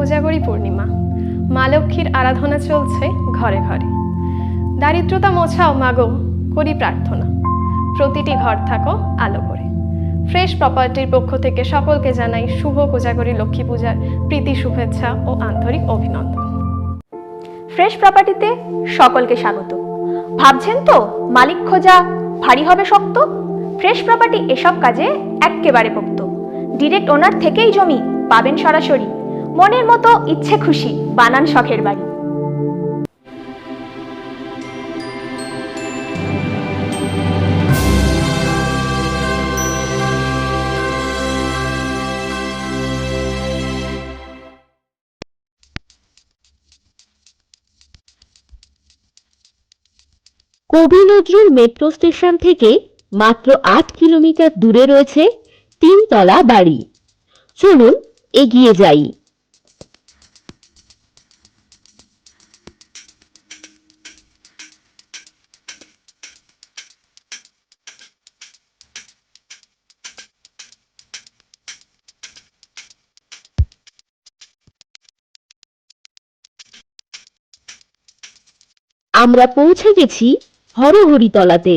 কোজাগরী পূর্ণিমা। মা লক্ষ্মীর আরাধনা চলছে ঘরে ঘরে। দারিদ্রতা মোছাও মাগো, করি প্রার্থনা, প্রতিটি ঘর থাকো আলো করে। ফ্রেশ প্রপার্টির পক্ষ থেকে সকলকে জানাই শুভ কোজাগরী লক্ষ্মী পূজার প্রীতি শুভেচ্ছা ও আন্তরিক অভিনন্দন। ফ্রেশ প্রপার্টিতে সকলকে স্বাগত। ভাবছেন তো মালিক খোঁজা ভারী হবে শক্ত? ফ্রেশ প্রপার্টি এসব কাজে এক্কেবারে পোক্ত। ডিরেক্ট ওনার থেকেই জমি পাবেন সরাসরি, মনের মতো ইচ্ছে খুশি বানান শখের বাড়ি। কবি নজরুল মেট্রো স্টেশন থেকে মাত্র ৮ কিলোমিটার দূরে রয়েছে ৩ তলা বাড়ি। চলুন এগিয়ে যাই। আমরা পৌঁছে গেছি হরহরিতলাতে।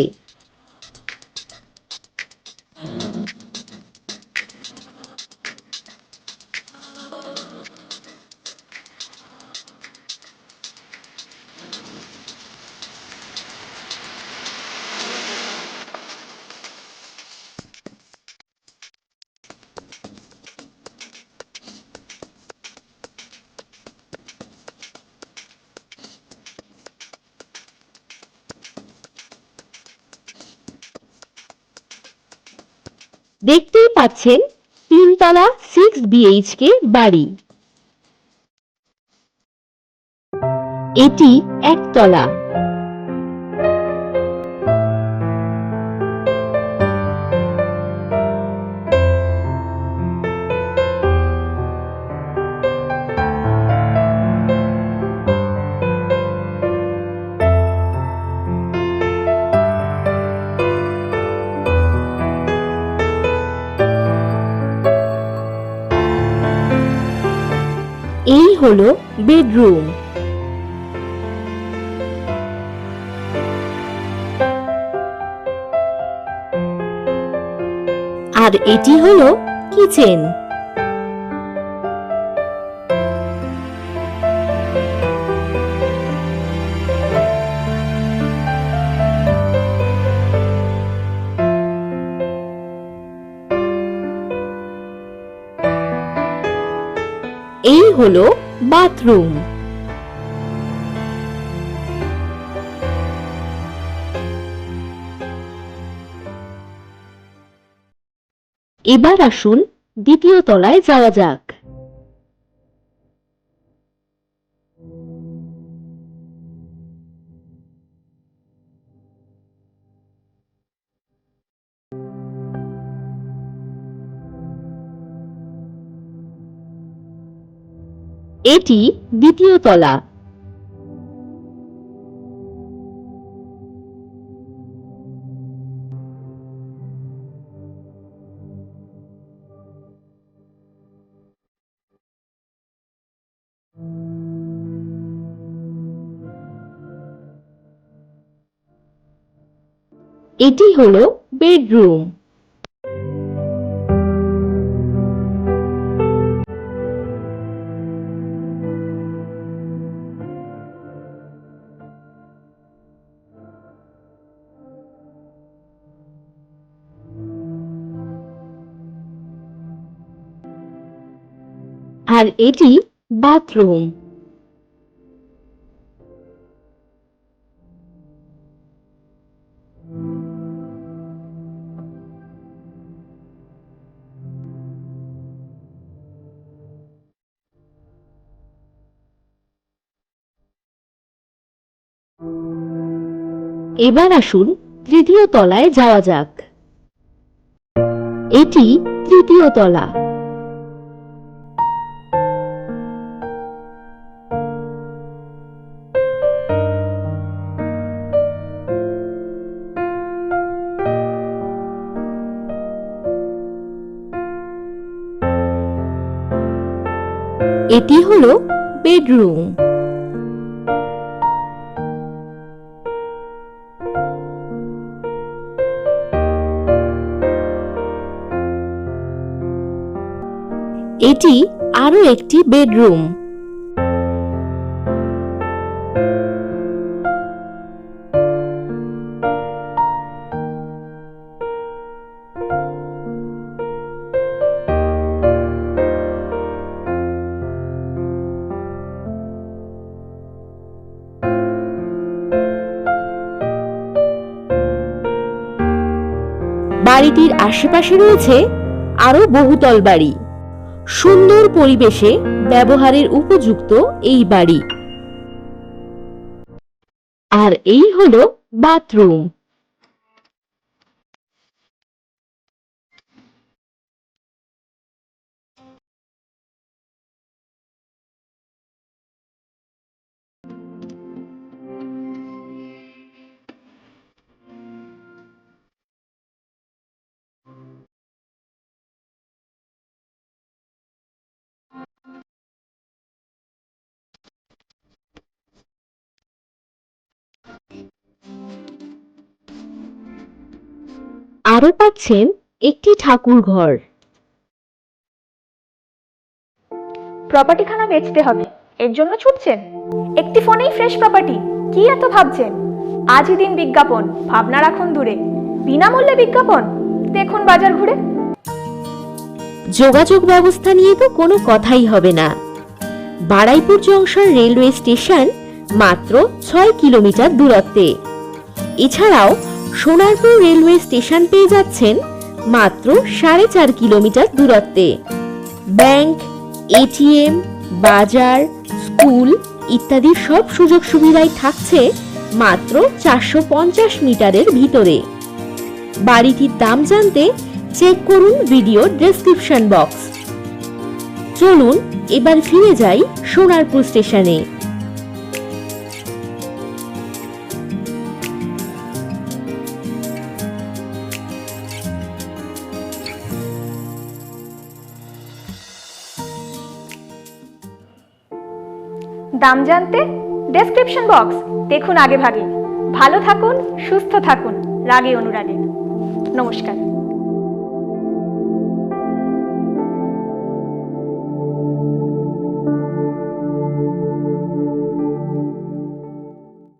দেখতেই পাচ্ছেন ৩ তলা 6 বিএইচকে বাড়ি। এটি একতলা। এই হলো বেডরুম। আর এটি হলো কিচেন। এই হলো বাথরুম। এবার আসুন দ্বিতীয় তলায় যাওয়া যাক। এটি দ্বিতীয় তলা। এটি হলো বেডরুম। আর এটি বাথরুম। এবার আসুন তৃতীয় তলায় যাওয়া যাক। এটি তৃতীয় তলা। এটি হলো বেডরুম। এটি আরো একটি বেডরুম। বাড়িটির আশেপাশে রয়েছে আরো বহুতল বাড়ি। সুন্দর পরিবেশে ব্যবহারের উপযুক্ত এই বাড়ি। আর এই হলো বাথরুম। আরো পাচ্ছেন একটি ঠাকুর ঘর। প্রপার্টিখানা বেচতে হবে, এর জন্য ছুটছেন? একটি ফোনেই ফ্রেশ প্রপার্টি, কি এত ভাবছেন? আজই দিন বিজ্ঞাপন, ভাবনা রাখুন দূরে। বিনামূল্যে বিজ্ঞাপন, দেখুন বাজার ঘুরে। যোগাযোগ ব্যবস্থা নিয়ে তো কোনো কথাই হবে না। বারুইপুর জংশন রেলওয়ে স্টেশন মাত্র 6 কিলোমিটার দূরত্বে। এছাড়াও সোনারপুর রেলওয়ে স্টেশন পেয়ে যাচ্ছেন মাত্র 4.5 কিলোমিটার দূরত্বে। ব্যাংক, এটিএম, বাজার, স্কুল ইত্যাদি সব সুযোগ সুবিধাই থাকছে মাত্র 450 মিটারের ভিতরে। বাড়িটির দাম জানতে চেক করুন ভিডিও ডেসক্রিপশন বক্স। চলুন এবার ফিরে যাই সোনারপুর স্টেশনে। দাম জানতে ডেসক্রিপশন বক্স দেখুন আগে ভাগে। ভালো থাকুন, সুস্থ থাকুন, রাগে অনুরাগে। নমস্কার।